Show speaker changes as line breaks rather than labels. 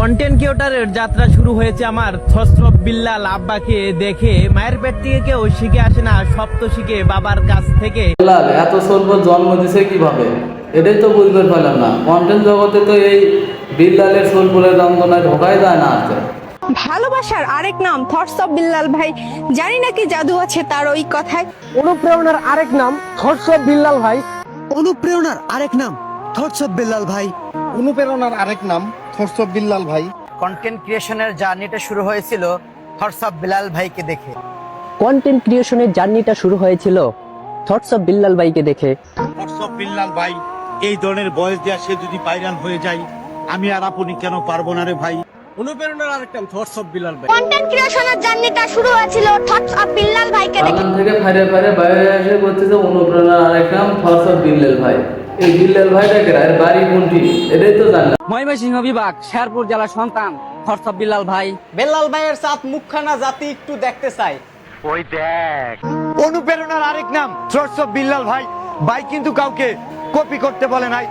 Content ক্রিয়েটরের যাত্রা শুরু হয়েছে আমার থ্রস্ট অফ বিল্লাল আব্বাকে দেখে। মায়ের পেট থেকে কেউ শিখে আসে না, সব তো শিখে বাবার কাছ থেকে।
এত স্বল্প জন্ম দিছে কিভাবে, এটাই তো বুঝতে পারলাম না। কন্টেন্ট জগতে তো এই বিল্লালের সোলপুরের যন্ত্রণায় ঢোকাই যায় না আসতে।
ভালোবাসার আরেক নাম থটস অফ বিল্লাল ভাই, জানি নাকি জাদু আছে তার ওই কথায়।
অনুপ্রেরণার আরেক নাম থটস অফ বিল্লাল ভাই।
অনুপ্রেরণার আরেক নাম থটস অফ বিল্লাল ভাই।
অনুপ্রেরণার আরেক নাম থটস অফ বিল্লাল ভাই।
কন্টেন্ট ক্রিয়েশনের জার্নিটা শুরু হয়েছিল থটস অফ বিলাল ভাইকে দেখে।
কন্টেন্ট ক্রিয়েশনের জার্নিটা শুরু হয়েছিল থটস অফ বিল্লাল ভাইকে দেখে।
থটস অফ বিল্লাল ভাই এই ধরনের বয়স দেওয়া সে যদি ভাইরাল হয়ে যায়, আমি আর আপনি কেন পারবো না রে ভাই।
অনুপ্রেরণার আরেক নাম থটস অফ বিল্লাল ভাই।
কন্টেন্ট ক্রিয়েশনের জার্নিটা শুরু হয়েছিল থটস অফ বিল্লাল ভাইকে দেখে।
বাগান থেকে ফাইরে ফাইরে বাইরে এসে করতেছে অনুপ্রেরণার আরেক নাম থটস অফ বিল্লাল ভাই। এই বিল্লাল ভাইটাকে আর বাড়ি কোনটি এটাই তো জানলাম।
ময়মনসিংহ বিভাগ শেরপুর জেলার সন্তান থটস অফ বিল্লাল ভাই।
বেল্লাল ভাইয়ের সাথ মুখখানা জাতি একটু দেখতে চাই।
অনুপ্রেরণার আরেক নাম থটস অফ বিল্লাল ভাই। ভাই কিন্তু কাউকে কপি করতে বলে নাই।